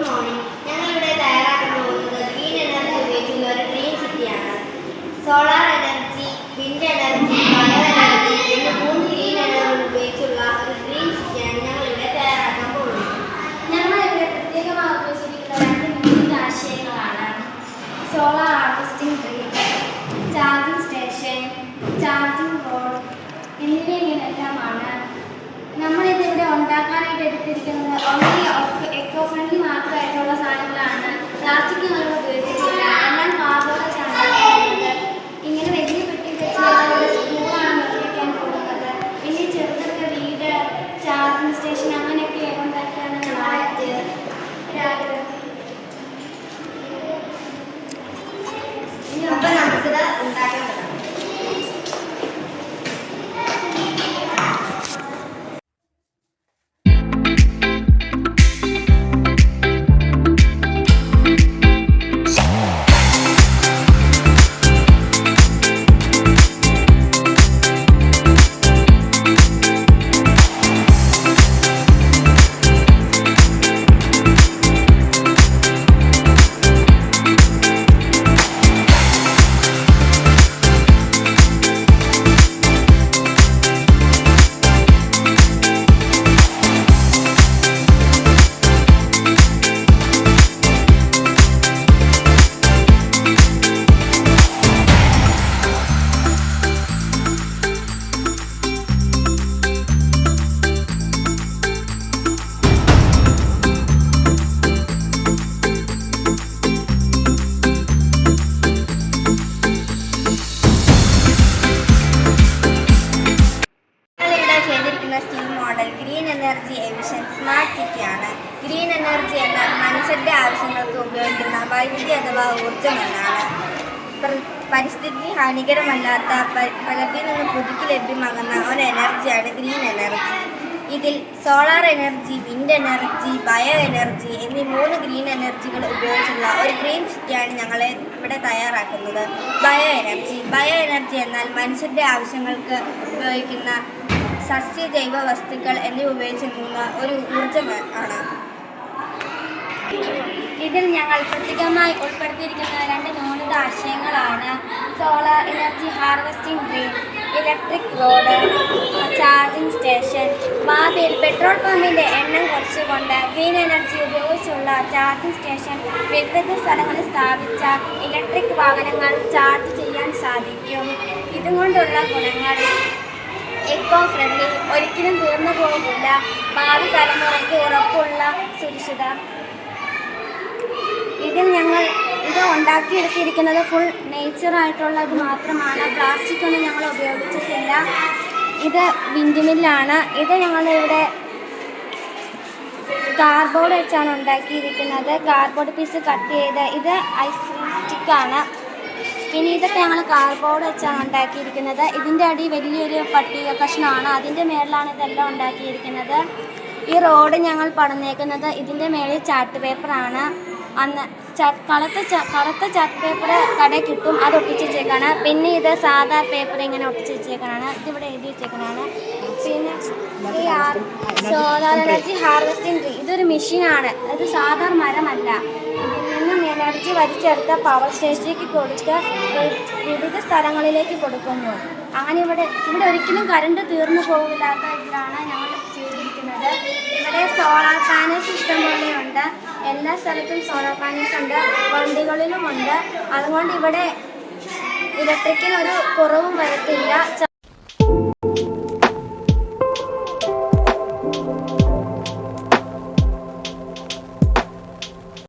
Good morning. ഞങ്ങളിവിടെ തയ്യാറാക്കാൻ പോകുന്നത് ഗ്രീൻ എനർജി ഉപയോഗിച്ചുള്ള ഒരു ഗ്രീൻ സിറ്റിയാണ്. Solar energy, wind energy, bio energy എന്നീ 3 ഗ്രീൻ എനർജി ഉപയോഗിച്ചുള്ള ഒരു ഗ്രീൻ സിറ്റിയാണ് ഞങ്ങളിവിടെ തയ്യാറാക്കാൻ പോകുന്നത്. ഞങ്ങളിവിടെ പ്രത്യേകമായി ഉപയോഗിച്ചിരിക്കുന്ന 2 ആശയങ്ങളാണ് solar harvesting tree, charging station, charging road എന്നിവയെല്ലാമാണ്. നമ്മളിതിവിടെ ഉണ്ടാക്കാനായിട്ട് എടുത്തിരിക്കുന്നത് ഓൺലി എക്കോ ഫ്രണ്ട്ലി മാത്രമായിട്ടുള്ള സാധനങ്ങളാണ്. പ്ലാസ്റ്റിക് നമ്മൾ ഉപയോഗിച്ചിട്ടില്ല, എല്ലാം കാർബോർഡ് വെച്ചാണ് ഉണ്ടാക്കുന്നത്. ഇങ്ങനെ വലിയ പെട്ടി വെച്ച് സ്കൂളാണ് നിർമ്മിക്കാൻ പോകുന്നത്. പിന്നെ ചെറുതൊക്കെ വീട്, ചാർജിംഗ് സ്റ്റേഷൻ അങ്ങനെയൊക്കെ ഉണ്ടാക്കിയാണ് അപ്പോൾ നമുക്കിത് ഉണ്ടാക്കാൻ പറ്റും. Steam model green energy emission smart സിറ്റിയാണ്. ഗ്രീൻ എനർജി എന്നാൽ മനുഷ്യരുടെ ആവശ്യങ്ങൾക്ക് ഉപയോഗിക്കുന്ന വൈദ്യുതി അഥവാ ഊർജ്ജം എന്നാണ്. പരിസ്ഥിതി ഹാനികരമല്ലാത്ത പ്രകൃതിയിൽ നിന്ന് പുതുക്കി ലഭ്യമാകുന്ന ഒരു എനർജിയാണ് ഗ്രീൻ എനർജി. ഇതിൽ solar energy, wind energy, bio energy എന്നീ 3 ഗ്രീൻ എനർജികൾ ഉപയോഗിച്ചുള്ള ഒരു ഗ്രീൻ സിറ്റിയാണ് ഞങ്ങൾ ഇവിടെ തയ്യാറാക്കുന്നത്. ബയോ എനർജി എന്നാൽ മനുഷ്യരുടെ ആവശ്യങ്ങൾക്ക് ഉപയോഗിക്കുന്ന സസ്യ ജൈവ വസ്തുക്കൾ എന്നിവ ഉപയോഗിച്ചിരുന്ന ഒരു ഊർജ്ജം ആണ്. ഇതിൽ ഞങ്ങൾ പ്രത്യേകമായി ഉൾപ്പെടുത്തിയിരിക്കുന്ന 2 നൂതന ആശയങ്ങളാണ് solar energy harvesting tree, electric road, charging station. ഭാവിയിൽ പെട്രോൾ പമ്പിൻ്റെ എണ്ണം കുറച്ചുകൊണ്ട് ഗ്രീൻ എനർജി ഉപയോഗിച്ചുള്ള ചാർജിംഗ് സ്റ്റേഷൻ വിവിധ സ്ഥലങ്ങളിൽ സ്ഥാപിച്ച ഇലക്ട്രിക് വാഹനങ്ങൾ ചാർജ് ചെയ്യാൻ സാധിക്കും. ഇതുകൊണ്ടുള്ള ഗുണങ്ങൾ: എക്കോ ഫ്രണ്ട്ലി, ഒരിക്കലും തീർന്നു പോകില്ല, ഭാവി തലമുറയ്ക്ക് ഉറപ്പുള്ള സുരക്ഷിത. ഇതിൽ ഞങ്ങൾ ഇത് ഉണ്ടാക്കിയെടുത്തിരിക്കുന്നത് ഫുൾ നേച്ചറായിട്ടുള്ളത് മാത്രമാണ്. പ്ലാസ്റ്റിക് ഒന്നും ഞങ്ങൾ ഉപയോഗിച്ചിട്ടില്ല. ഇത് വിൻഡ് മില്ലാണ്. ഇത് ഞങ്ങളിവിടെ കാർഡ്ബോർഡ് വെച്ചാണ് ഉണ്ടാക്കിയിരിക്കുന്നത്. കാർഡ്ബോർഡ് പീസ് കട്ട് ചെയ്ത് ഇത് ഐസ്ക്രീം സ്റ്റിക്കാണ്. പിന്നെ ഇതൊക്കെ ഞങ്ങൾ കാർഡ്ബോർഡ് വെച്ചാണ് ഉണ്ടാക്കിയിരിക്കുന്നത്. ഇതിൻ്റെ അടി വലിയൊരു പട്ടിക കഷ്ണമാണ്, അതിൻ്റെ മേളിലാണ് ഇതെല്ലാം ഉണ്ടാക്കിയിരിക്കുന്നത്. ഈ റോഡ് ഞങ്ങൾ പടന്നേക്കുന്നത് ഇതിൻ്റെ മേളിൽ ചാർട്ട് പേപ്പറാണ്. അന്ന് കറുത്ത ചാർട്ട് പേപ്പർ കടയിൽ കിട്ടും, അത് ഒട്ടിച്ച് വെച്ചേക്കാണ്. പിന്നെ ഇത് സാധാ പേപ്പർ ഇങ്ങനെ ഒട്ടിച്ച് വെച്ചേക്കാനാണ്, ഇതിവിടെ എഴുതി വെച്ചേക്കാനാണ്. പിന്നെ ഈ സോളാർ എനർജി ഹാർവെസ്റ്റിംഗ് ട്രീ ഇതൊരു മെഷീനാണ്, അത് സാധാരണ മരമല്ല. ഇതിൽ നിന്നും എനർജി വലിച്ചെടുത്ത പവർ സ്റ്റേഷനിലേക്ക് കൊടുത്ത് വിവിധ സ്ഥലങ്ങളിലേക്ക് കൊടുക്കുന്നു. അങ്ങനെ ഇവിടെ ഒരിക്കലും കറണ്ട് തീർന്നു പോകില്ലാത്ത ഇതിലാണ് ഞങ്ങൾ ചെയ്തിരിക്കുന്നത്. ഇവിടെ സോളാർ പാനൽസ് ഇഷ്ടംപോലെയുണ്ട്. എല്ലാ സ്ഥലത്തും സോളാർ പാനൽസ് ഉണ്ട്, വണ്ടികളിലുമുണ്ട്. അതുകൊണ്ട് ഇവിടെ ഇലക്ട്രിക്കിനൊരു കുറവും വരത്തില്ല.